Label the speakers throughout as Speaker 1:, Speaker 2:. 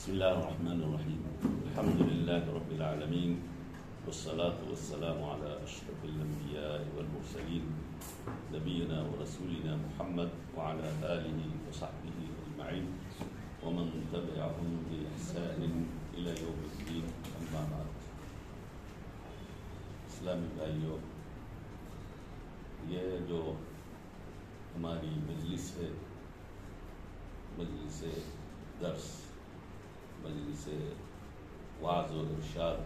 Speaker 1: بسم الله الرحمن الرحيم. الحمد لله رب العالمين، والصلاة والسلام على أشرف الأنبياء والمرسلين نبينا ورسولنا محمد وعلى آله وصحبه أجمعين ومن تبعهم بإحسان إلى يوم الدين. أما بعد، اسلامی بھائیوں، یہ جو ہماری مجلس ہے، مجلس درس، مجلس وعظ و ارشاد،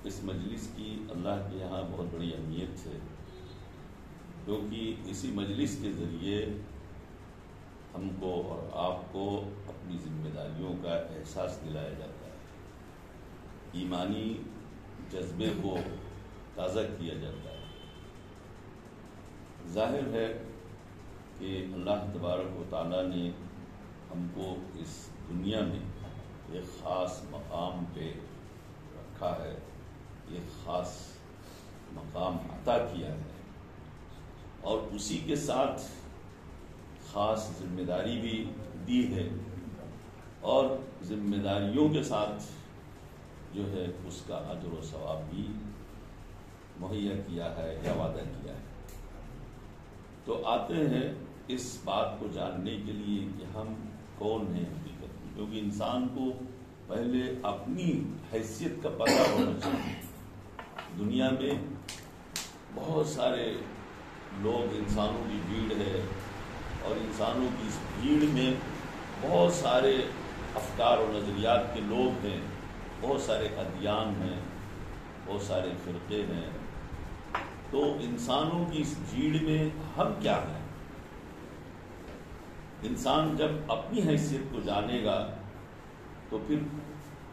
Speaker 1: اس مجلس کی اللہ کے یہاں بہت بڑی اہمیت ہے، کیونکہ اسی مجلس کے ذریعے ہم کو اور آپ کو اپنی ذمہ داریوں کا احساس دلایا جاتا ہے، ایمانی جذبے کو تازہ کیا جاتا ہے۔ ظاہر ہے کہ اللہ تبارک و تعالیٰ نے ہم کو اس دنیا میں ایک خاص مقام پہ رکھا ہے، ایک خاص مقام عطا کیا ہے، اور اسی کے ساتھ خاص ذمہ داری بھی دی ہے، اور ذمہ داریوں کے ساتھ جو ہے اس کا اجر و ثواب بھی مہیا کیا ہے یا وعدہ کیا ہے۔ تو آتے ہیں اس بات کو جاننے کے لیے کہ ہم کون ہیں حقیقت میں، کیونکہ انسان کو پہلے اپنی حیثیت کا پتہ ہونا چاہیے۔ دنیا میں بہت سارے لوگ، انسانوں کی بھیڑ ہے، اور انسانوں کی اس بھیڑ میں بہت سارے افکار و نظریات کے لوگ ہیں، بہت سارے ادیان ہیں، بہت سارے فرقے ہیں۔ تو انسانوں کی اس بھیڑ میں ہم کیا ہیں؟ انسان جب اپنی حیثیت کو جانے گا تو پھر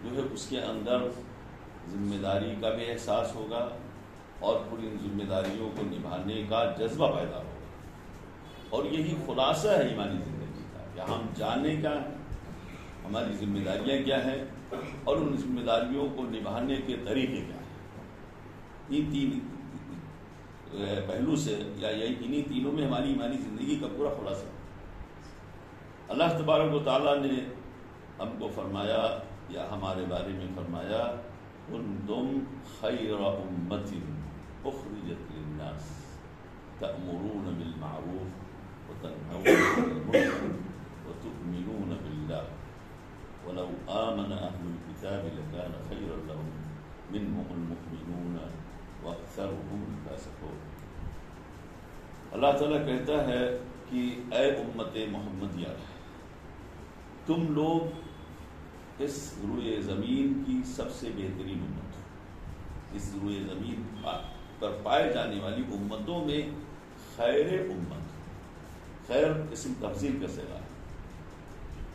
Speaker 1: جو ہے اس کے اندر ذمہ داری کا بھی احساس ہوگا، اور پھر ان ذمہ داریوں کو نبھانے کا جذبہ پیدا ہوگا، اور یہی خلاصہ ہے ایمانی زندگی کا، کہ ہم جانیں کیا ہیں، ہماری ذمہ داریاں کیا ہیں، اور ان ذمہ داریوں کو نبھانے کے طریقے کیا ہیں۔ یہ تین پہلو سے یا انہی تینوں میں ہماری ایمانی زندگی کا پورا خلاصہ ہے۔ اللہ تبارک و تعالیٰ نے ہم کو فرمایا، یا ہمارے بارے میں فرمایا، کنتم خیر امۃ اخرجت للناس تأمرون بالمعروف وتنہون عن المنکر وتؤمنون باللہ ولو آمن اہل الکتاب لکان خیرا لهم منهم المؤمنون واکثرهم الفاسقون۔ اللہ تعالیٰ کہتا ہے کہ اے امت محمدیہ، تم لوگ اس روئے زمین کی سب سے بہترین امت ہو۔ اس روئے زمین پر پائے جانے والی امتوں میں خیر امت، خیر اسم تفضیل کا صیغہ ہے،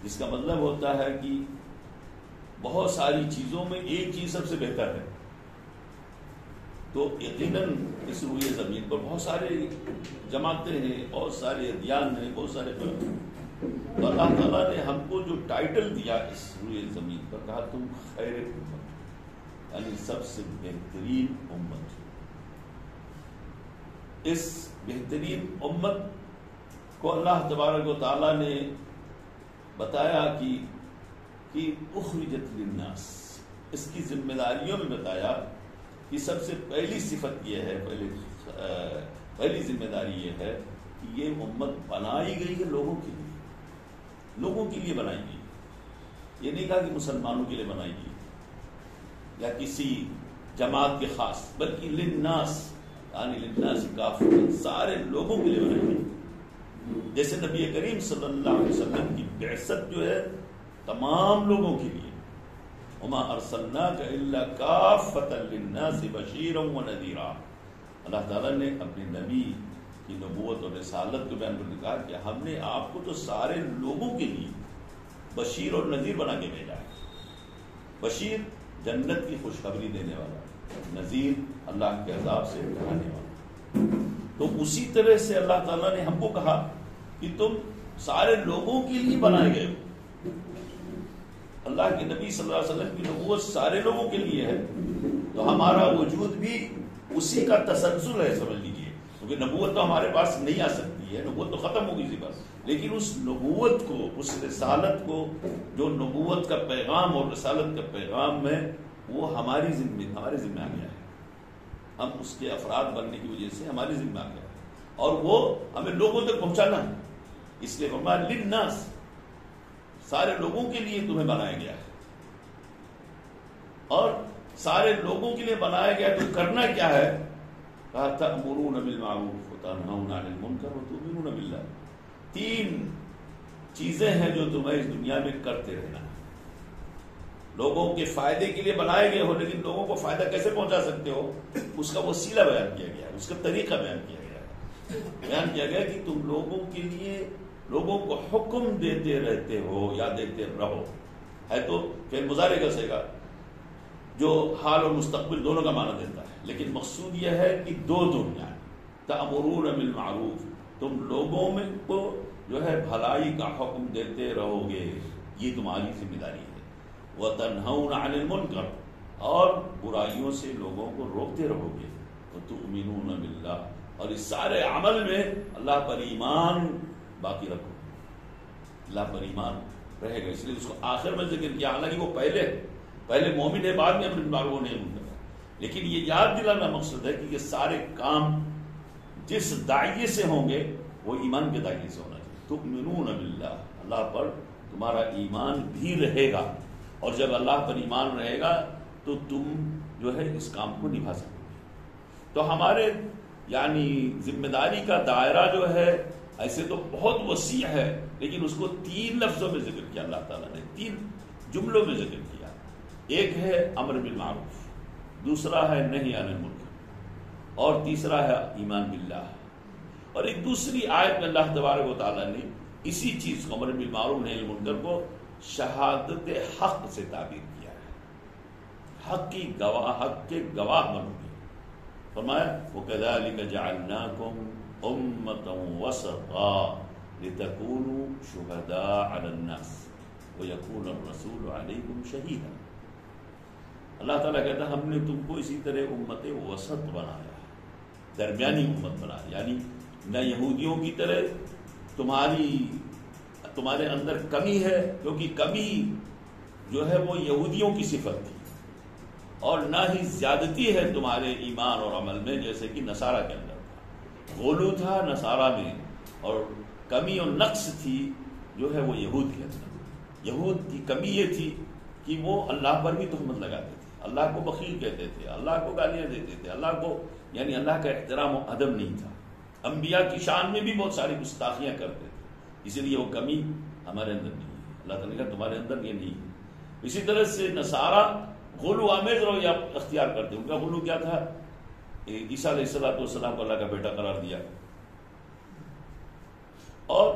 Speaker 1: جس کا مطلب ہوتا ہے کہ بہت ساری چیزوں میں ایک چیز سب سے بہتر ہے۔ تو یقیناً اس روئے زمین پر بہت سارے جماعتیں ہیں، بہت سارے ادیان ہیں، بہت سارے فرق ہیں۔ تو اللہ تعالیٰ نے ہم کو جو ٹائٹل دیا اس روئے زمین پر، کہا تم خیر امت، یعنی سب سے بہترین امت۔ اس بہترین امت کو اللہ تبارک و تعالیٰ نے بتایا کہ اخرجت للناس، اس کی ذمہ داریوں میں بتایا کہ سب سے پہلی صفت یہ ہے، پہلی ذمہ داری یہ ہے کہ یہ امت بنائی گئی ہے لوگوں کے لیے، لوگوں کے لیے بنائی گئی۔ یہ نہیں کہا کہ مسلمانوں کے لیے بنائی گئی یا کسی جماعت کے خاص، بلکہ للناس، یعنی للناس کافر، سارے لوگوں کے لیے بنائی گئی۔ جیسے نبی کریم صلی اللہ علیہ وسلم کی بعثت جو ہے تمام لوگوں کے لیے، وما ارسلناک الا کافۃ للناس بشیرا ونذیرا۔ اللہ تعالیٰ نے اپنے نبی کی نبوت اور رسالت کو بیان کرنے کہا کہ ہم نے آپ کو تو سارے لوگوں کے لیے بشیر اور نذیر بنا کے بھیجا ہے۔ بشیر جنت کی خوشخبری دینے والا، نذیر اللہ کے عذاب سے ڈرانے والا۔ تو اسی طرح سے اللہ تعالیٰ نے ہم کو کہا کہ تم سارے لوگوں کے لیے بنائے گئے ہو۔ اللہ کے نبی صلی اللہ علیہ وسلم کی نبوت سارے لوگوں کے لیے ہے، تو ہمارا وجود بھی اسی کا تسلسل ہے، سمجھ لیجیے، کیونکہ نبوت تو ہمارے پاس نہیں آ سکتی کی ہے، نبوت تو ختم ہوگی اسی پر، لیکن اس نبوت کو، اس رسالت کو، جو نبوت کا پیغام اور رسالت کا پیغام ہے، وہ ہمارے ذمہ آ گیا ہے. ہم اس کے افراد بننے کی وجہ سے ہماری ذمہ آ گیا ہے، اور وہ ہمیں لوگوں تک پہنچانا ہے. اس لیے فرمایا للناس، سارے لوگوں کے لیے تمہیں بنایا گیا ہے، اور سارے لوگوں کے لیے بنایا گیا. تو کرنا کیا ہے؟ کہا تأمرون بالمعروف وتنہون عن المنکر وتؤمنون باللہ. 3 چیزیں ہیں جو تمہیں اس دنیا میں کرتے رہنا ہے. لوگوں کے فائدے کے لیے بنائے گئے ہو، لیکن لوگوں کو فائدہ کیسے پہنچا سکتے ہو، اس کا وسیلہ بیان کیا گیا ہے، اس کا طریقہ بیان کیا گیا ہے. بیان کیا گیا کہ تم لوگوں کے لیے لوگوں کو حکم دیتے رہتے ہو یا دیتے رہو. ہے تو پھر مضارع کا صیغہ جو حال اور مستقبل دونوں کا معنی دیتا ہے، لیکن مقصود یہ ہے کہ دو دنیا. تأمرون بالمعروف، تم لوگوں میں کو جو ہے بھلائی کا حکم دیتے رہو گے، یہ تمہاری ذمہ داری ہے. وتنہون عن المنکر، اور برائیوں سے لوگوں کو روکتے رہو گے. وتؤمنون باللہ، اور اس سارے عمل میں اللہ پر ایمان باقی رکھو. اللہ پر ایمان رہے گا، اس لیے اس کو آخر میں ذکر کیا. حالانکہ وہ پہلے مومن ہے، بعد میں امر بالمعروف نہیں منکر. لیکن یہ یاد دلانا مقصد ہے کہ یہ سارے کام جس داعیے سے ہوں گے وہ ایمان کے داعیے سے ہونا چاہیے. تؤمنون باللہ، اللہ پر تمہارا ایمان بھی رہے گا، اور جب اللہ پر ایمان رہے گا تو تم جو ہے اس کام کو نبھا سکتے ہو. تو ہمارے یعنی ذمہ داری کا دائرہ جو ہے ایسے تو بہت وسیع ہے، لیکن اس کو 3 لفظوں میں ذکر کیا اللہ تعالیٰ نے، 3 جملوں میں ذکر کیا. ایک ہے امر بالمعروف، دوسرا ہے نہی عن المنکر، اور تیسرا ہے ایمان باللہ. اور ایک دوسری آیت میں اللہ تبارک و تعالیٰ نے اسی چیز کو، امر بالمعروف نہی عن المنکر کو، شہادت حق سے تعبیر کیا ہے. حق کے گواہ بنو گے. فرمایا وَكَذَلِكَ جَعَلْنَاكُمْ أُمَّةً وَسَطًا لِتَكُونُوا شُهَدَاءَ عَلَى النَّاسِ وَيَكُونَ الرَّسُولُ عَلَيْكُمْ شَهِيدًا. اللہ تعالیٰ کہتا ہے ہم نے تم کو اسی طرح امت وسط بنایا، درمیانی امت بنایا. یعنی نہ یہودیوں کی طرح تمہارے اندر کمی ہے، کیونکہ کمی جو ہے وہ یہودیوں کی صفت تھی، اور نہ ہی زیادتی ہے تمہارے ایمان اور عمل میں جیسے کہ نصارہ کے اندر تھا. غلو تھا نصارہ میں، اور کمی اور نقص تھی جو ہے وہ یہود کے اندر. یہود کی کمی یہ تھی کہ وہ اللہ پر بھی تہمت لگاتے تھے، اللہ کو بخیل کہتے تھے، اللہ کو گالیاں دیتے تھے، اللہ کو یعنی اللہ کا احترام و ادب نہیں تھا. انبیاء کی شان میں بھی بہت ساری گستاخیاں کرتے تھے. اسی لیے وہ کمی ہمارے اندر نہیں ہے. اللہ تعالیٰ نے کہا تمہارے اندر یہ نہیں ہے. اسی طرح سے نصارہ غلو آمیز رویہ اختیار کرتے. ان کا غلو کیا تھا؟ عیسیٰ علیہ السلام کو اللہ کا بیٹا قرار دیا، اور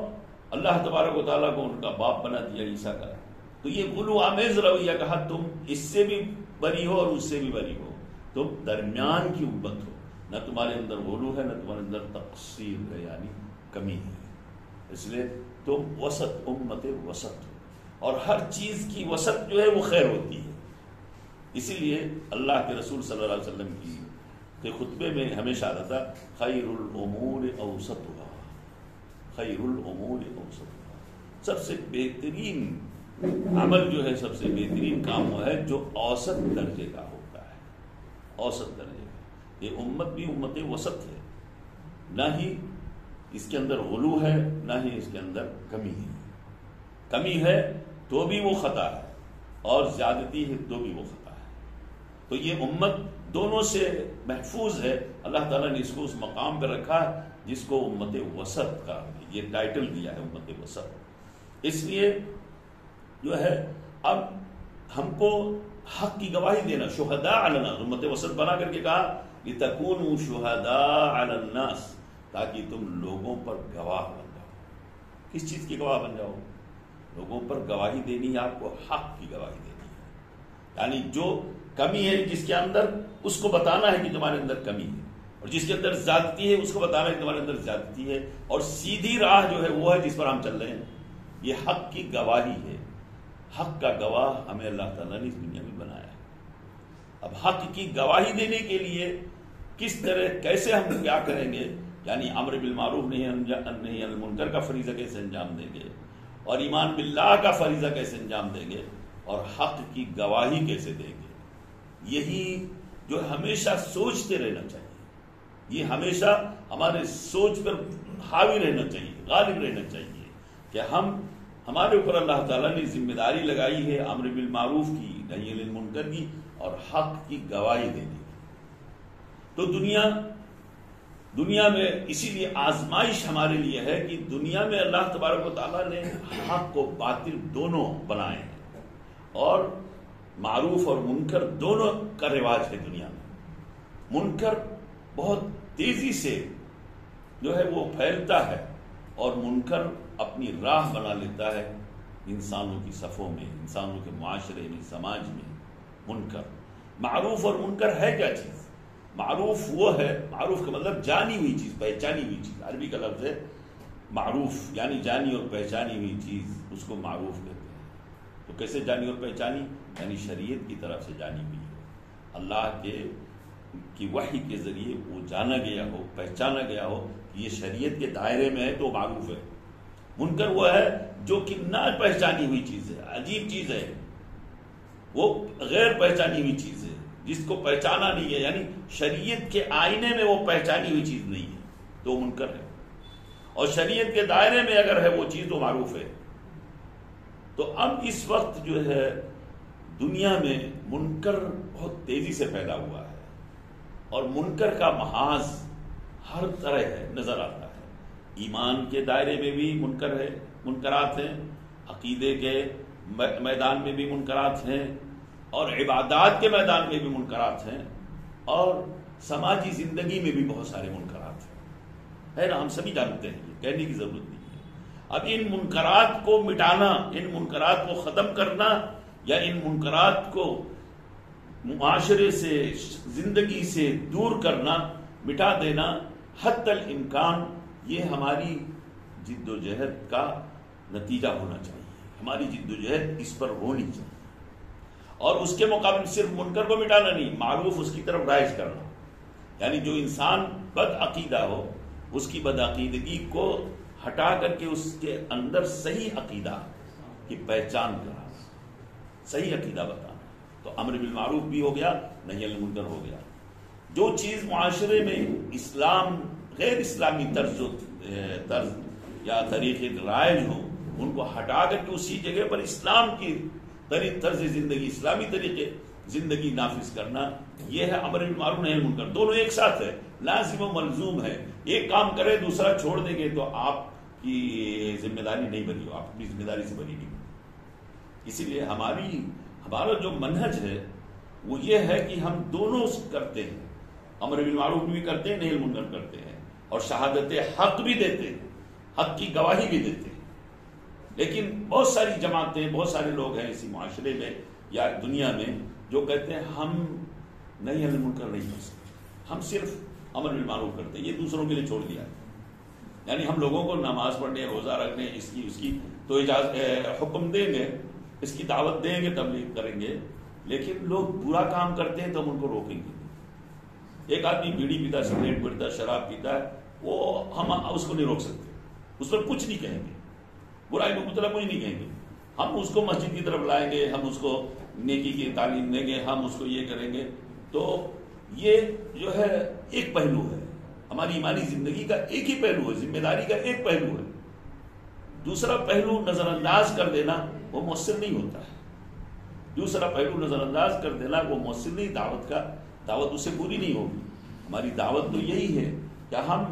Speaker 1: اللہ تبارک و تعالیٰ کو ان کا باپ بنا دیا عیسیٰ کا. تو یہ غلو آمیز رویہ کہا تم اس سے بھی بری ہو اور اس سے بھی بری ہو، تم درمیان کی امت ہو. نہ تمہارے اندر غلو ہے، نہ تمہارے اندر تقصیر ہے یعنی کمی ہے. اس لیے تم وسط، امت وسط ہو، اور ہر چیز کی وسط جو ہے وہ خیر ہوتی ہے. اسی لیے اللہ کے رسول صلی اللہ علیہ وسلم کے خطبے میں ہمیشہ آتا تھا خیر الامور اوسطها، خیر الامور اوسطها. سب سے بہترین عمل جو ہے، سب سے بہترین کام وہ ہے جو اوسط درجے کا ہوتا ہے. اوسط درجے کا. یہ امت بھی امت وسط ہے، نہ ہی اس کے اندر غلو ہے، نہ ہی اس کے اندر کمی ہے. کمی ہے تو بھی وہ خطا ہے، اور زیادتی ہے تو بھی وہ خطا ہے. تو یہ امت دونوں سے محفوظ ہے. اللہ تعالیٰ نے اس کو اس مقام پہ رکھا جس کو امت وسط کا یہ ٹائٹل دیا ہے، امت وسط. اس لیے جو ہے اب ہم کو حق کی گواہی دینا، شہداء علی الناس، امت وسط بنا کر کے کہا لتکونوا شہداء علی الناس، تاکہ تم لوگوں پر گواہ بن جاؤ. کس چیز کی گواہ بن جاؤ؟ لوگوں پر گواہی دینی ہے آپ کو، حق کی گواہی دینی ہے. یعنی جو کمی ہے جس کے اندر، اس کو بتانا ہے کہ تمہارے اندر کمی ہے، اور جس کے اندر زیادتی ہے اس کو بتانا ہے کہ تمہارے اندر زیادتی ہے. اور سیدھی راہ جو ہے وہ ہے جس پر ہم چل رہے ہیں. یہ حق کی گواہی ہے. حق کا گواہ ہمیں اللہ تعالیٰ نے اس دنیا میں بنایا ہے. اب حق کی گواہی دینے کے لیے کس طرح، کیسے ہم کیا کریں گے، یعنی امر بالمعروف نہیں عن المنکر کا فریضہ کیسے انجام دیں گے، اور ایمان باللہ کا فریضہ کیسے انجام دیں گے، اور حق کی گواہی کیسے دیں گے. یہی جو ہمیشہ سوچتے رہنا چاہیے، یہ ہمیشہ ہمارے سوچ پر حاوی رہنا چاہیے، غالب رہنا چاہیے کہ ہمارے اوپر اللہ تعالیٰ نے ذمہ داری لگائی ہے امر بالمعروف کی، نہی عن المنکر کی، اور حق کی گواہی دینے کی. تو دنیا میں اسی لیے آزمائش ہمارے لیے ہے کہ دنیا میں اللہ تبارک و تعالیٰ نے حق و باطل دونوں بنائے ہیں، اور معروف اور منکر دونوں کا رواج ہے دنیا میں. منکر بہت تیزی سے جو ہے وہ پھیلتا ہے، اور منکر اپنی راہ بنا لیتا ہے انسانوں کی صفوں میں، انسانوں کے معاشرے میں، سماج میں. معروف اور منکر ہے کیا چیز؟ معروف وہ ہے، معروف کا مطلب جانی ہوئی چیز، پہچانی ہوئی چیز. عربی کا لفظ ہے معروف، یعنی جانی اور پہچانی ہوئی چیز، اس کو معروف کہتے ہیں. تو کیسے جانی اور پہچانی؟ یعنی شریعت کی طرف سے جانی ہوئی ہے، اللہ کی وحی کے ذریعے وہ جانا گیا ہو، پہچانا گیا ہو کہ یہ شریعت کے دائرے میں ہے تو معروف ہے. منکر وہ ہے جو کہ نہ پہچانی ہوئی چیز ہے، عجیب چیز ہے، وہ غیر پہچانی ہوئی چیز ہے، جس کو پہچانا نہیں ہے، یعنی شریعت کے آئینے میں وہ پہچانی ہوئی چیز نہیں ہے تو منکر ہے. اور شریعت کے دائرے میں اگر ہے وہ چیز تو معروف ہے. تو اب اس وقت جو ہے دنیا میں منکر بہت تیزی سے پیدا ہوا ہے، اور منکر کا محاذ ہر طرح ہے، نظر آتا ہے. ایمان کے دائرے میں بھی منکرات ہیں، عقیدے کے میدان میں بھی منکرات ہیں، اور عبادات کے میدان میں بھی منکرات ہیں، اور سماجی زندگی میں بھی بہت سارے منکرات ہیں. ہے نا، ہم سبھی جانتے ہیں، یہ کہنے کی ضرورت نہیں ہے. اب ان منکرات کو مٹانا، ان منکرات کو ختم کرنا، یا ان منکرات کو معاشرے سے، زندگی سے دور کرنا، مٹا دینا حتی الامکان، یہ ہماری جد و جہد کا نتیجہ ہونا چاہیے. ہماری جد و جہد اس پر ہونی چاہیے. اور اس کے مقابل صرف منکر کو مٹانا نہیں، معروف اس کی طرف رائج کرنا. یعنی جو انسان بد عقیدہ ہو، اس کی بد عقیدگی کو ہٹا کر کے اس کے اندر صحیح عقیدہ کی پہچان کرنا، صحیح عقیدہ بتانا. تو امر بالمعروف بھی ہو گیا، نہی عن المنکر ہو گیا. جو چیز معاشرے میں اسلام غیر اسلامی طرز یا طریقے رائج ہو، ان کو ہٹا کر کے اسی جگہ پر اسلام کی طرز زندگی، اسلامی طریقے زندگی نافذ کرنا، یہ ہے امر بالمعروف نہی عن المنکر. دونوں ایک ساتھ ہے، لازم و ملزوم ہے. ایک کام کرے دوسرا چھوڑ دیں گے تو آپ کی ذمہ داری نہیں بنی ہو، آپ اپنی ذمہ داری سے بنی نہیں. اسی لیے ہمارا جو منہج ہے وہ یہ ہے کہ ہم دونوں کرتے ہیں، امر بالمعروف بھی کرتے ہیں، نہی عن المنکر کرتے ہیں، اور شہادت حق بھی دیتے ہیں، حق کی گواہی بھی دیتے ہیں. لیکن بہت ساری جماعتیں، بہت سارے لوگ ہیں اسی معاشرے میں یا دنیا میں جو کہتے ہیں ہم نہی عن المنکر نہیں کر سکتے، ہم صرف امر بالمعروف کرتے ہیں، یہ دوسروں کے لیے چھوڑ دیا. یعنی ہم لوگوں کو نماز پڑھنے، روزہ رکھنے، اس کی تو حکم دیں گے، اس کی دعوت دیں گے، تبلیغ کریں گے، لیکن لوگ برا کام کرتے ہیں تو ہم ان کو روکیں گے. ایک آدمی بیڑی پیتا، سگریٹ پیتا، شراب پیتا ہے، وہ ہم اس کو نہیں روک سکتے، اس پر کچھ نہیں کہیں گے، برائی کو مطلب کچھ نہیں کہیں گے. ہم اس کو مسجد کی طرف لائیں گے، ہم اس کو نیکی کی تعلیم دیں گے، ہم اس کو یہ کریں گے. تو یہ جو ہے ایک پہلو ہے، ہماری ایمانی زندگی کا ایک ہی پہلو ہے، ذمہ داری کا ایک پہلو ہے. دوسرا پہلو نظر انداز کر دینا وہ مؤثر نہیں ہوتا ہے. دوسرا پہلو نظر انداز کر دینا وہ مؤثر نہیں، دعوت اس سے پوری نہیں ہوگی. ہماری دعوت تو یہی ہے کہ ہم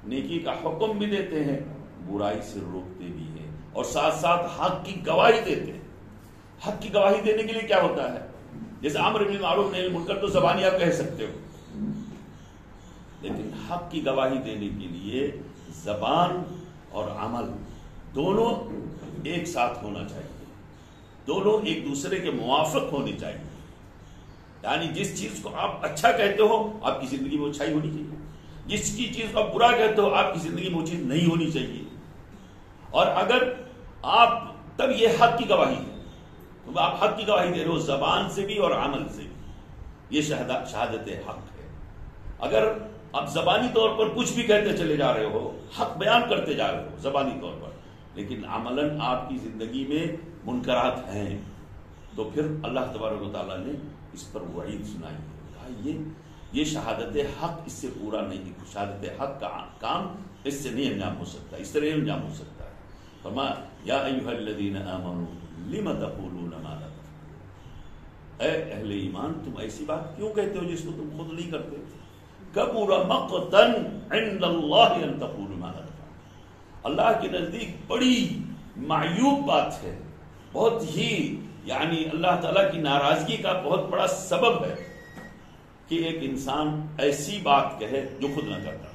Speaker 1: نیکی کا حکم بھی دیتے ہیں، برائی سے روکتے بھی ہیں، اور ساتھ ساتھ حق کی گواہی دیتے ہیں. حق کی گواہی دینے کے لیے کیا ہوتا ہے؟ جیسے امر بالمعروف نہی عن المنکر تو زبانی آپ کہہ سکتے ہو، لیکن حق کی گواہی دینے کے لیے زبان اور عمل دونوں ایک ساتھ ہونا چاہیے، دونوں ایک دوسرے کے موافق ہونے چاہیے. یعنی جس چیز کو آپ اچھا کہتے ہو آپ کی زندگی میں اچھائی ہونی چاہیے، جس کی چیز کو آپ برا کہتے ہو آپ کی زندگی میں وہ چیز نہیں ہونی چاہیے. اور اگر آپ تب یہ حق کی گواہی ہے، تو آپ حق کی گواہی دے رہے ہو زبان سے بھی اور عمل سے بھی، یہ شہادت حق ہے. اگر اب زبانی طور پر کچھ بھی کہتے چلے جا رہے ہو، حق بیان کرتے جا رہے ہو زبانی طور پر، لیکن عملاً آپ کی زندگی میں منکرات ہیں، تو پھر اللہ تبارک و تعالیٰ نے اس پر وعید سنائی ہے، کہا یہ شہادت حق اس سے پورا نہیں، شہادت حق کا کام اس سے نہیں انجام ہو سکتا، اس طرح انجام ہو سکتا ہے۔ فرمایا یا ایھا الذین آمنوا لم تقولون ما لا تفعلون، اے اہل ایمان تم ایسی بات کیوں کہتے ہو جس کو تم خود نہیں کرتے؟ کبر مقتا عند اللہ ان تقولوا ما لا تفعلون، اللہ کے نزدیک بڑی معیوب بات ہے، بہت ہی یعنی اللہ تعالیٰ کی ناراضگی کا بہت بڑا سبب ہے کہ ایک انسان ایسی بات کہے جو خود نہ کرتا،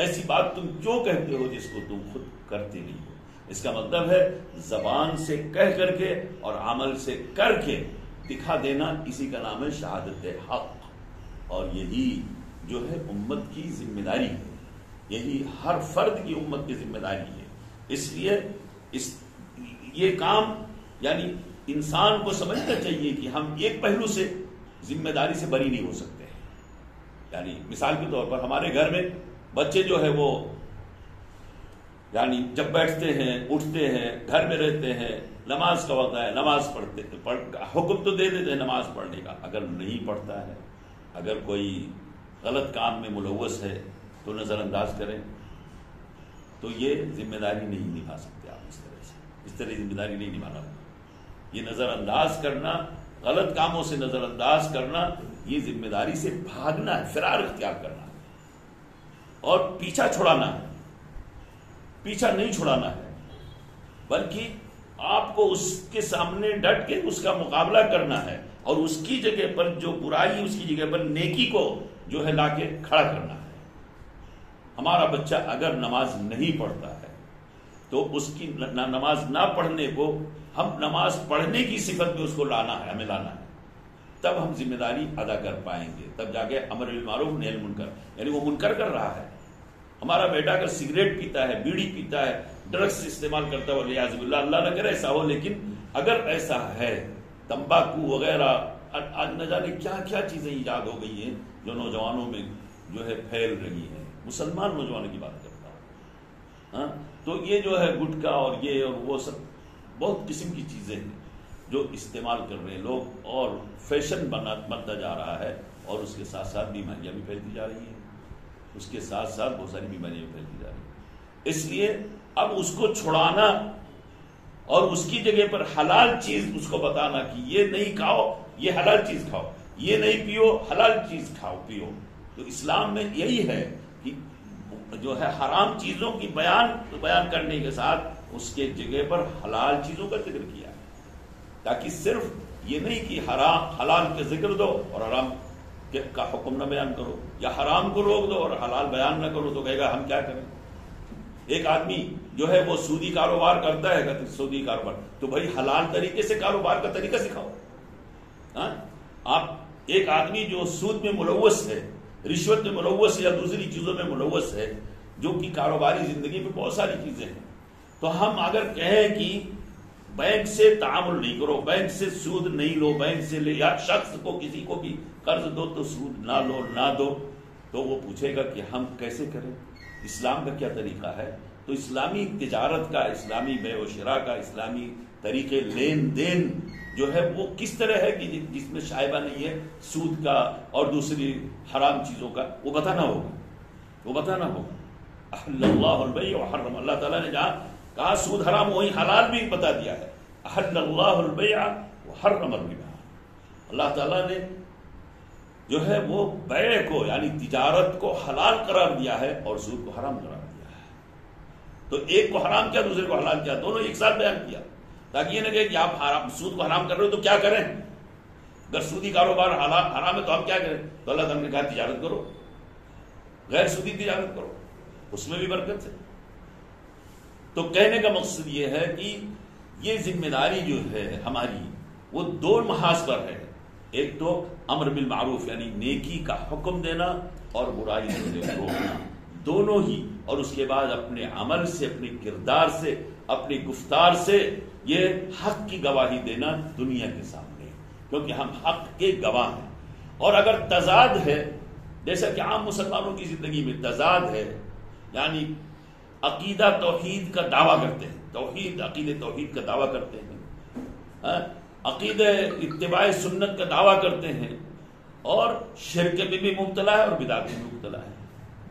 Speaker 1: ایسی بات تم کیوں کہتے ہو جس کو تم خود کرتے نہیں ہو؟ اس کا مطلب ہے زبان سے کہہ کر کے اور عمل سے کر کے دکھا دینا، اسی کا نام ہے شہادت حق، اور یہی جو ہے امت کی ذمہ داری ہے، یہی ہر فرد کی امت کی ذمہ داری ہے۔ اس لیے یہ کام یعنی انسان کو سمجھنا چاہیے کہ ہم ایک پہلو سے ذمہ داری سے بری نہیں ہو سکتے ہیں۔ یعنی مثال کے طور پر ہمارے گھر میں بچے جو ہے وہ یعنی جب بیٹھتے ہیں اٹھتے ہیں گھر میں رہتے ہیں، نماز کا وقت ہے نماز حکم تو دے دیتے ہیں نماز پڑھنے کا، اگر نہیں پڑھتا ہے، اگر کوئی غلط کام میں ملوث ہے تو نظر انداز کریں، تو یہ ذمہ داری نہیں نبھا سکتے آپ اس طرح ذمہ داری نہیں نبھانا۔ یہ نظر انداز کرنا، غلط کاموں سے نظر انداز کرنا، یہ ذمہ داری سے بھاگنا ہے، فرار اختیار کرنا ہے، اور پیچھا چھڑانا ہے، پیچھا نہیں چھڑانا ہے، بلکہ آپ کو اس کے سامنے ڈٹ کے اس کا مقابلہ کرنا ہے، اور اس کی جگہ پر جو برائی اس کی جگہ پر نیکی کو جو ہے لا کے کھڑا کرنا ہے۔ ہمارا بچہ اگر نماز نہیں پڑھتا ہے تو اس کی نماز نہ پڑھنے کو ہم نماز پڑھنے کی صفت میں اس کو لانا ہے، ہمیں لانا ہے، تب ہم ذمہ داری ادا کر پائیں گے، تب جا کے امر بالمعروف نہی عن المنکر، یعنی وہ منکر کر رہا ہے۔ ہمارا بیٹا اگر سگریٹ پیتا ہے، بیڑی پیتا ہے، ڈرگس استعمال کرتا ہے، والعیاذ باللہ، اللہ نہ کرے ایسا ہو، لیکن اگر ایسا ہے، تمباکو وغیرہ نہ جانے کیا کیا چیزیں ایجاد ہو گئی ہیں جو نوجوانوں میں جو ہے پھیل رہی ہیں، مسلمان نوجوانوں کی بات کرتا ہوں، ہاں، تو یہ جو ہے گٹکا اور یہ اور وہ سب بہت قسم کی چیزیں ہیں جو استعمال کر رہے ہیں لوگ، اور فیشن بنتا جا رہا ہے، اور اس کے ساتھ ساتھ بیماریاں بھی پھیلتی جا رہی ہیں، اس کے ساتھ ساتھ بہت ساری بیماریاں بھی پھیلتی جا رہی ہیں۔ اس لیے اب اس کو چھڑانا اور اس کی جگہ پر حلال چیز اس کو بتانا کہ یہ نہیں کھاؤ، یہ حلال چیز کھاؤ، یہ نہیں پیو، حلال چیز کھاؤ پیو، تو اسلام میں یہی ہے کہ جو ہے حرام چیزوں کی بیان کرنے کے ساتھ اس کے جگہ پر حلال چیزوں کا ذکر کیا ہے، تاکہ صرف یہ نہیں کہ حلال کے ذکر دو اور حرام کا حکم نہ بیان کرو، یا حرام کو روک دو اور حلال بیان نہ کرو، تو کہے گا ہم کیا کریں۔ ایک آدمی جو ہے وہ سودی کاروبار کرتا ہے، کہتے سودی کاروبار، تو بھائی حلال طریقے سے کاروبار کا طریقہ سکھاؤ۔ ہاں، آپ ایک آدمی جو سود میں ملوث ہے، رشوت میں ملوث ہے، یا دوسری چیزوں میں ملوث ہے، جو کہ کاروباری زندگی میں بہت ساری چیزیں ہیں، تو ہم اگر کہیں کہ بینک سے تعامل نہیں کرو، بینک سے سود نہیں لو، بینک سے لے، یا شخص کو کسی کو بھی قرض دو تو سود نہ لو نہ دو، تو وہ پوچھے گا کہ ہم کیسے کریں، اسلام کا کیا طریقہ ہے؟ تو اسلامی تجارت کا، اسلامی بے و شراء کا، اسلامی طریقے لین دین جو ہے وہ کس طرح ہے کہ جس میں شائبہ نہیں ہے سود کا اور دوسری حرام چیزوں کا، وہ بتانا ہوگا۔ احل اللہ البیع وحرم، اللہ تعالیٰ نے جہاں کہا سود حرام وہی حلال بھی بتا دیا ہے، احل اللہ البیع وحرم الربا، اللہ تعالیٰ نے جو ہے وہ بیع کو یعنی تجارت کو حلال قرار دیا ہے اور سود کو حرام قرار دیا ہے۔ تو ایک کو حرام کیا، دوسرے کو حلال کیا، دونوں ایک ساتھ بیان کیا، تاکہ یہ نہ کہ آپ سود کو حرام کر رہے ہو تو کیا کریں، اگر سودی کاروبار حرام ہے تو ہم کیا کریں، تو اللہ تعالیٰ نے کہا تجارت کرو، غیر سودی تجارت کرو، اس میں بھی برکت ہے۔ تو کہنے کا مقصد یہ ہے کہ یہ ذمہ داری جو ہے ہماری وہ دو محاذ پر ہے، ایک تو امر بالمعروف یعنی نیکی کا حکم دینا اور برائی سے روکنا، دونوں ہی، اور اس کے بعد اپنے عمل سے، اپنے کردار سے، اپنی گفتار سے یہ حق کی گواہی دینا دنیا کے سامنے، کیونکہ ہم حق کے گواہ ہیں۔ اور اگر تضاد ہے، جیسا کہ عام مسلمانوں کی زندگی میں تضاد ہے، یعنی عقیدہ توحید کا دعویٰ کرتے ہیں، عقیدہ توحید کا دعویٰ کرتے ہیں، عقیدہ اتباع سنت کا دعویٰ کرتے ہیں، اور شرک میں بھی مبتلا ہے اور بدعت میں مبتلا ہے،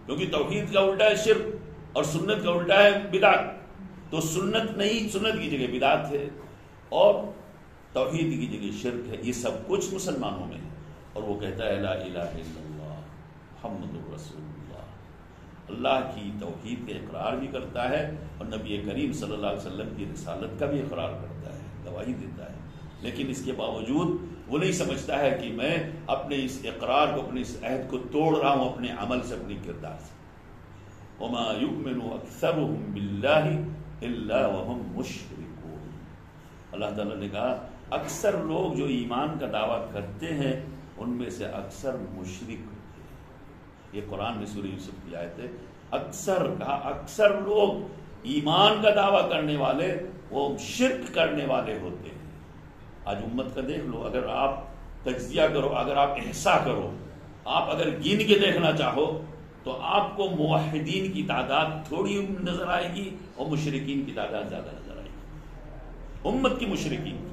Speaker 1: کیونکہ توحید کا الٹا ہے شرک اور سنت کا الٹا ہے بدعت۔ تو سنت نہیں، سنت کی جگہ بدعت ہے اور توحید کی جگہ شرک ہے، یہ سب کچھ مسلمانوں میں ہے۔ اور وہ کہتا ہے لا الہ الا اللہ محمد رسول اللہ، اللہ کی توحید کا اقرار بھی کرتا ہے اور نبی کریم صلی اللہ علیہ وسلم کی رسالت کا بھی اقرار کرتا ہے، گواہی دیتا ہے، لیکن اس کے باوجود وہ نہیں سمجھتا ہے کہ میں اپنے اس اقرار کو، اپنے اس عہد کو توڑ رہا ہوں اپنے عمل سے، اپنے کردار سے۔ وما یؤمن اکثرهم باللہ الا وهم مشرکون، اللہ تعالیٰ نے کہا اکثر لوگ جو ایمان کا دعویٰ کرتے ہیں ان میں سے اکثر مشرک ہوتے ہیں۔ یہ قرآن میں سورہ یوسف کی آیت ہے، اکثر کہا، اکثر لوگ ایمان کا دعویٰ کرنے والے وہ شرک کرنے والے ہوتے ہیں۔ آج امت کا دیکھ لو، اگر آپ تجزیہ کرو، اگر آپ احصاء کرو، آپ اگر گن کے دیکھنا چاہو تو آپ کو موحدین کی تعداد تھوڑی نظر آئے گی اور مشرکین کی تعداد زیادہ نظر آئے گی۔ امت کی مشرکین کی،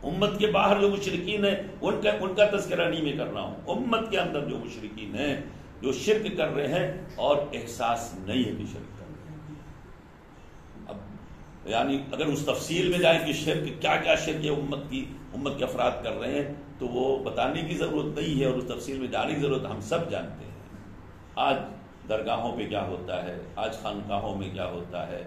Speaker 1: امت کے باہر جو مشرکین ہیں ان کا تذکرہ نہیں میں کر رہا ہوں، امت کے اندر جو مشرکین ہیں جو شرک کر رہے ہیں اور احساس نہیں ہے کہ شرک کر رہے ہیں۔ اب یعنی اگر اس تفصیل میں جائیں کہ شرک کیا کیا شرک ہے امت کے افراد کر رہے ہیں تو وہ بتانے کی ضرورت نہیں ہے، اور اس تفصیل میں جانے کی ضرورت ہم سب جانتے ہیں۔ آج درگاہوں پہ کیا ہوتا ہے، آج خانقاہوں میں کیا ہوتا ہے،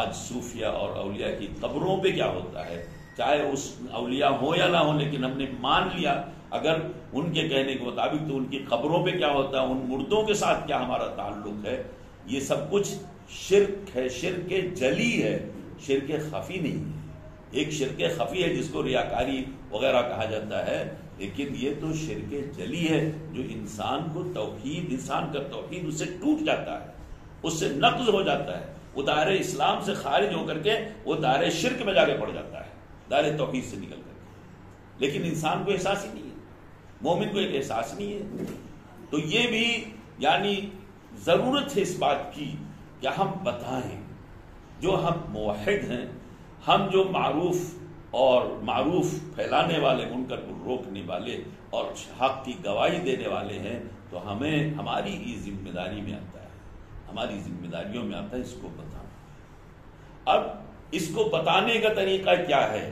Speaker 1: آج صوفیہ اور اولیاء کی قبروں پہ کیا ہوتا ہے، چاہے اس اولیاء ہوں یا نہ ہوں، لیکن ہم نے مان لیا اگر ان کے کہنے کے مطابق تو ان کی قبروں پہ کیا ہوتا ہے، ان مردوں کے ساتھ کیا ہمارا تعلق ہے، یہ سب کچھ شرک ہے، شرک جلی ہے، شرک خفی نہیں ہے۔ ایک شرک خفی ہے جس کو ریاکاری وغیرہ کہا جاتا ہے، لیکن یہ تو شرک جلی ہے جو انسان کا توحید اس سے ٹوٹ جاتا ہے، اس سے نقض ہو جاتا ہے، وہ دائرہ اسلام سے خارج ہو کر کے وہ دائرہ شرک میں جا کے پڑ جاتا ہے، دائرہ توحید سے نکل کر کے۔ لیکن انسان کو احساس ہی نہیں ہے، مومن کو ایک احساس نہیں ہے۔ تو یہ بھی یعنی ضرورت ہے اس بات کی کہ ہم بتائیں، جو ہم موحد ہیں، ہم جو معروف پھیلانے والے، منکر کو روکنے والے اور حق کی گواہی دینے والے ہیں، تو ہمیں ہماری ہی ذمہ داری میں آتا ہے، ہماری ذمہ داریوں میں آتا ہے اس کو بتانا۔ اب اس کو بتانے کا طریقہ کیا ہے؟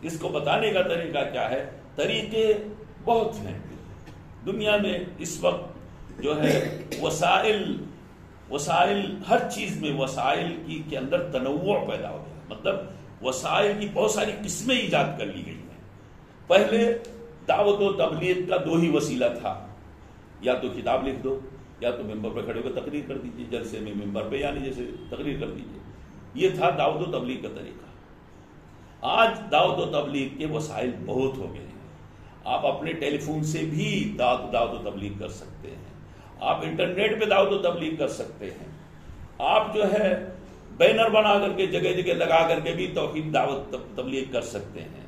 Speaker 1: اس کو بتانے کا طریقہ کیا ہے؟ طریقے بہت ہیں دنیا میں اس وقت، جو ہے وسائل ہر چیز میں وسائل کے اندر تنوع پیدا ہو گیا، مطلب وسائل کی بہت ساری قسمیں ایجاد کر لی گئی ہیں۔ پہلے دعوت و تبلیغ کا دو ہی وسیلہ تھا، یا تو کتاب لکھ دو یا تو ممبر پہ کھڑے ہو کر تقریر کر دیجیے، جلسے میں ممبر پہ یعنی جیسے تقریر کر دیجیے، یہ تھا دعوت و تبلیغ کا طریقہ۔ آج دعوت و تبلیغ کے وسائل بہت ہو گئے ہیں، آپ اپنے ٹیلی فون سے بھی دعوت و تبلیغ کر سکتے ہیں، آپ انٹرنیٹ پہ دعوت و تبلیغ کر سکتے ہیں، آپ جو ہے بینر بنا کر کے جگہ جگہ لگا کر کے بھی توحید دعوت تبلیغ کر سکتے ہیں۔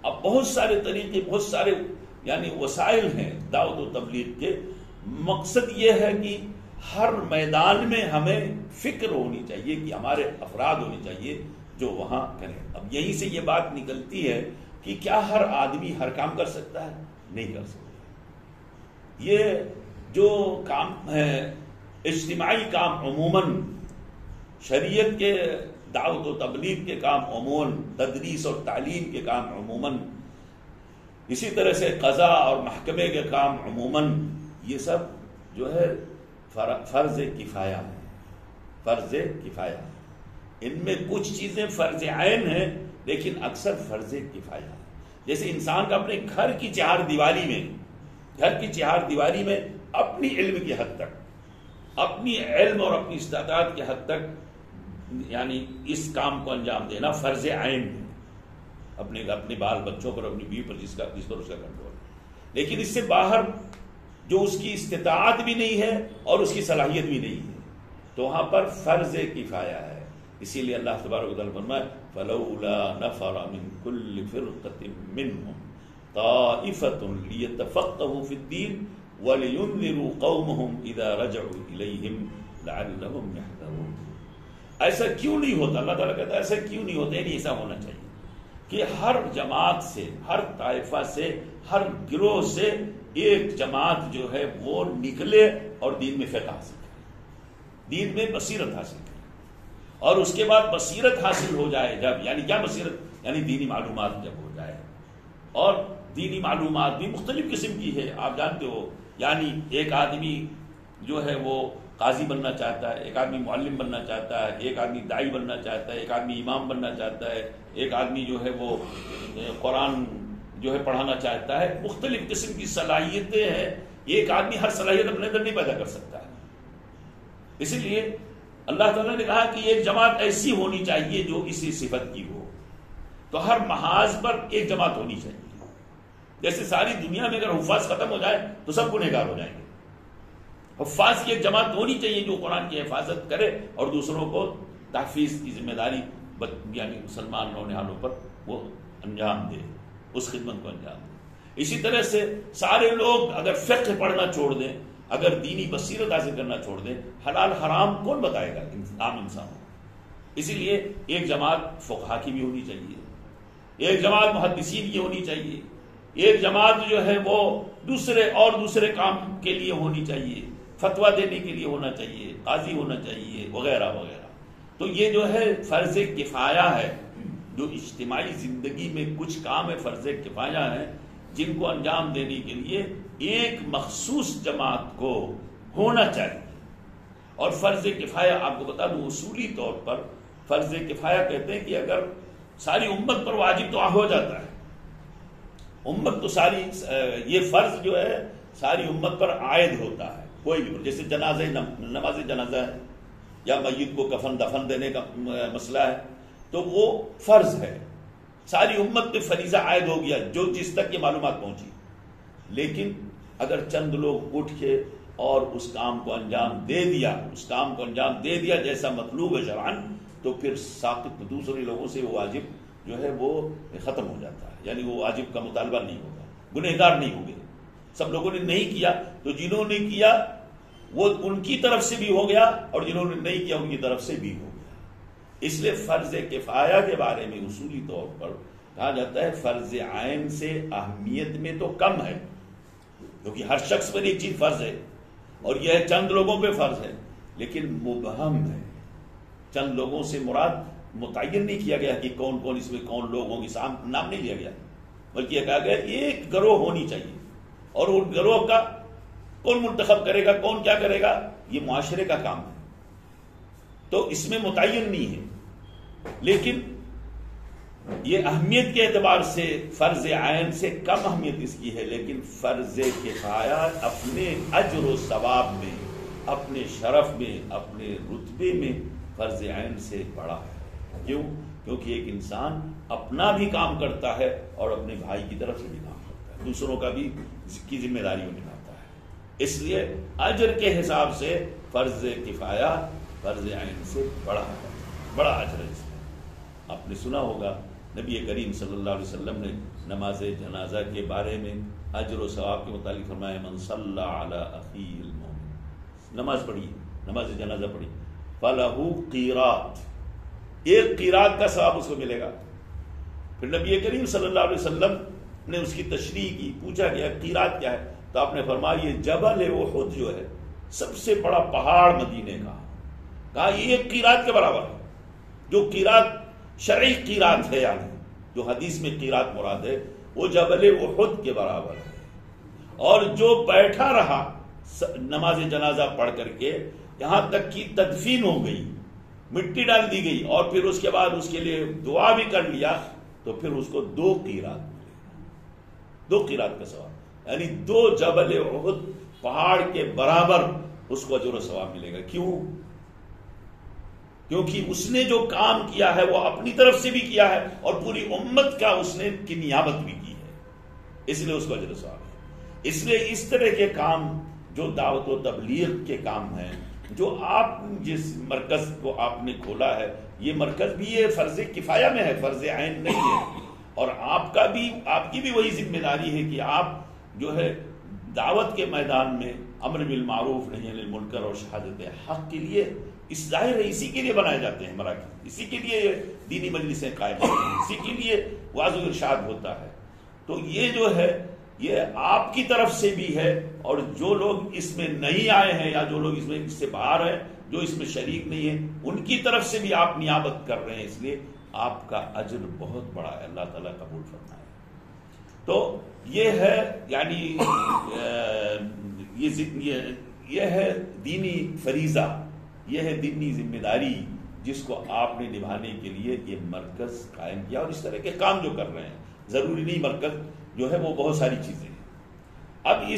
Speaker 1: اب بہت سارے طریقے، بہت سارے یعنی وسائل ہیں دعوت و تبلیغ کے۔ مقصد یہ ہے کہ ہر میدان میں ہمیں فکر ہونی چاہیے کہ ہمارے افراد ہونے چاہیے جو وہاں کریں۔ اب یہیں سے یہ بات نکلتی ہے کہ کیا ہر آدمی ہر کام کر سکتا ہے؟ نہیں کر سکتا۔ یہ جو کام ہے اجتماعی کام، عموماً شریعت کے دعوت و تبلیغ کے کام عموماً، تدریس اور تعلیم کے کام عموماً، اسی طرح سے قضاء اور محکمے کے کام عموماً، یہ سب جو ہے فرض کفایہ ہے، فرض کفایہ۔ ان میں کچھ چیزیں فرض عین ہیں لیکن اکثر فرض کفایہ ہے۔ جیسے انسان کا اپنے گھر کی چہار دیواری میں اپنی علم کی حد تک، اپنی علم اور اپنی استطاعت کی حد تک یعنی اس کام کو انجام دینا فرض عین ہے، اپنے بال بچوں پر، اپنی بیوی پر جس پر اس کا کنٹرول۔ لیکن اس سے باہر جو اس کی استطاعت بھی نہیں ہے اور اس کی صلاحیت بھی نہیں ہے، تو وہاں پر فرض کفایہ ہے۔ اسی لیے اللہ تبارک و تعالیٰ فرمائے فَلَوْلَا نَفَرَ مِن كُلِّ فِرْقَةٍ مِّنْهُمْ طَائِفَةٌ لِيَتَفَقَّهُوا فِي الدِّينِ وَلِيُنذِرُوا قَوْمَهُمْ إِذَا رَجَعُوا إِلَيْهِمْ لَعَلَّهُمْ يَحْذَرُونَ۔ ایسا کیوں نہیں ہوتا؟ اللہ تعالیٰ کہتا ہے ایسا کیوں نہیں ہوتا؟ نہیں ایسا ہونا چاہیے کہ ہر جماعت سے، ہر طائفہ سے، ہر گروہ سے ایک جماعت جو ہے وہ نکلے اور دین میں فقہ حاصل کرے، دین میں بصیرت حاصل کرے، اور اس کے بعد بصیرت حاصل ہو جائے جب، یعنی کیا بصیرت؟ یعنی دینی معلومات جب ہو جائے، اور دینی معلومات بھی مختلف قسم کی ہے، آپ جانتے ہو، یعنی ایک آدمی جو ہے وہ قاضی بننا چاہتا ہے، ایک آدمی معلم بننا چاہتا ہے، ایک آدمی داعی بننا چاہتا ہے، ایک آدمی امام بننا چاہتا ہے، ایک آدمی جو ہے وہ قرآن جو ہے پڑھانا چاہتا ہے، مختلف قسم کی صلاحیتیں ہیں، ایک آدمی ہر صلاحیت اپنے اندر نہیں پیدا کر سکتا ہے۔ اسی لیے اللہ تعالیٰ نے کہا کہ ایک جماعت ایسی ہونی چاہیے جو اسی صفت کی ہو، تو ہر محاذ پر ایک جماعت ہونی چاہیے۔ جیسے ساری دنیا میں اگر حفاظ ختم ہو جائے تو سب گنہگار ہو جائیں گے، حفاظ کی ایک جماعت ہونی چاہیے جو قرآن کی حفاظت کرے اور دوسروں کو تحفیظ کی ذمہ داری یعنی مسلمان نونہالوں پر وہ انجام دے، اس خدمت کو انجام دے۔ اسی طرح سے سارے لوگ اگر فقہ پڑھنا چھوڑ دیں، اگر دینی بصیرت حاصل کرنا چھوڑ دیں، حلال حرام کون بتائے گا عام انسانوں؟ اسی لیے ایک جماعت فقہا کی بھی ہونی چاہیے، ایک جماعت محدثین کی ہونی چاہیے، ایک جماعت جو ہے وہ دوسرے کام کے لیے ہونی چاہیے، فتویٰ دینے کے لیے ہونا چاہیے، قاضی ہونا چاہیے، وغیرہ وغیرہ۔ تو یہ جو ہے فرض کفایہ ہے، جو اجتماعی زندگی میں کچھ کام ہے فرض کفایہ ہے، جن کو انجام دینے کے لیے ایک مخصوص جماعت کو ہونا چاہیے۔ اور فرض کفایہ آپ کو بتا دوں اصولی طور پر فرض کفایہ کہتے ہیں کہ اگر ساری امت پر واجب تو ہو جاتا ہے، امت تو ساری، یہ فرض جو ہے ساری امت پر عائد ہوتا ہے، کوئی بھی، جیسے نماز جنازہ ہے یا میت کو کفن دفن دینے کا مسئلہ ہے تو وہ فرض ہے، ساری امت پہ فریضہ عائد ہو گیا جو جس تک یہ معلومات پہنچی۔ لیکن اگر چند لوگ اٹھ کے اور اس کام کو انجام دے دیا جیسا مطلوب ہے شرعاً، تو پھر ساقط دوسرے لوگوں سے وہ واجب جو ہے وہ ختم ہو جاتا ہے، یعنی وہ واجب کا مطالبہ نہیں ہوگا، گنہگار نہیں ہوں گے۔ سب لوگوں نے نہیں کیا تو جنہوں نے کیا وہ ان کی طرف سے بھی ہو گیا، اور جنہوں نے نہیں کیا ان کی طرف سے بھی ہو گیا۔ اس لیے فرض کفایہ کے بارے میں اصولی طور پر کہا جاتا ہے فرض عین سے اہمیت میں تو کم ہے، کیونکہ ہر شخص پر ایک چیز فرض ہے اور یہ چند لوگوں پہ فرض ہے، لیکن مبہم ہے، چند لوگوں سے مراد متعین نہیں کیا گیا کہ کون کون اس میں کون لوگ ہوں گے، نام نہیں لیا گیا، بلکہ یہ کہا گیا ایک گروہ ہونی چاہیے، اور ان گروہ کا کون منتخب کرے گا، کون کیا کرے گا، یہ معاشرے کا کام ہے، تو اس میں متعین نہیں ہے۔ لیکن یہ اہمیت کے اعتبار سے فرض عین سے کم اہمیت اس کی ہے، لیکن فرض کفایہ اپنے اجر و ثواب میں، اپنے شرف میں، اپنے رتبے میں فرض عین سے بڑا ہے۔ کیوں؟ کیونکہ ایک انسان اپنا بھی کام کرتا ہے اور اپنے بھائی کی طرف سے بھی کام کرتا ہے، دوسروں کا بھی کی ذمہ داریوں نبھاتا ہے، اس لیے اجر کے حساب سے فرض کفایہ فرض عین سے بڑا ہے، بڑا اجر ہے اس میں۔ آپ نے سنا ہوگا نبی کریم صلی اللہ علیہ وسلم نے نماز جنازہ کے بارے میں اجر و ثواب کے متعلق فرمایا من صلی علی اخی المؤمن، نماز پڑھی، نماز جنازہ پڑھی، فلہ قیرات، ایک قیرات کا ثواب اس کو ملے گا۔ پھر نبی کریم صلی اللہ علیہ وسلم نے اس کی تشریح کی، پوچھا گیا قیرات کیا ہے، تو آپ نے فرمایا یہ جبل احد جو ہے سب سے بڑا پہاڑ مدینے کا، کہا یہ ایک قیرات کے برابر ہے، جو قیرات شرعی قیرات ہے، یعنی جو حدیث میں قیرات مراد ہے وہ جبل احد کے برابر ہے۔ اور جو بیٹھا رہا نماز جنازہ پڑھ کر کے یہاں تک کہ تدفین ہو گئی، مٹی ڈال دی گئی، اور پھر اس کے بعد اس کے لیے دعا بھی کر لیا، تو پھر اس کو 2 قیرات ملے گا، 2 قیرات کا ثواب، یعنی 2 جبل احد پہاڑ کے برابر اس کو اجر و ثواب ملے گا۔ کیوں؟ کیونکہ اس نے جو کام کیا ہے وہ اپنی طرف سے بھی کیا ہے اور پوری امت کا اس نے کی نیابت بھی کی ہے، اس لیے اس کو اجر و ثواب ہے۔ اس لیے اس طرح کے کام جو دعوت و تبلیغ کے کام ہیں، جو آپ جس مرکز کو آپ نے کھولا ہے، یہ مرکز بھی یہ فرض کفایہ میں ہے، فرض عین نہیں ہے، اور آپ کی بھی وہی ذمہ داری ہے کہ آپ جو ہے دعوت کے میدان میں امر بالمعروف نہی عن المنکر اور شہادت حق کے لیے اس ظاہر ہے اسی کے لیے بنائے جاتے ہیں مراکز، اسی کے لیے دینی مجلسیں قائم ہوتی ہیں، اسی کے لیے وعظ و ارشاد ہوتا ہے. تو یہ جو ہے یہ آپ کی طرف سے بھی ہے، اور جو لوگ اس میں نہیں آئے ہیں یا جو لوگ اس میں اس سے باہر ہیں، جو اس میں شریک نہیں ہیں، ان کی طرف سے بھی آپ نیابت کر رہے ہیں، اس لیے آپ کا اجر بہت بڑا ہے، اللہ تعالیٰ قبول فرمائے. تو یہ ہے یعنی یہ ہے دینی فریضہ، یہ ہے دینی ذمہ داری جس کو آپ نے نبھانے کے لیے یہ مرکز قائم کیا، اور اس طرح کے کام جو کر رہے ہیں. ضروری نہیں مرکز جو ہے وہ بہت ساری چیزیں ہیں. اب اس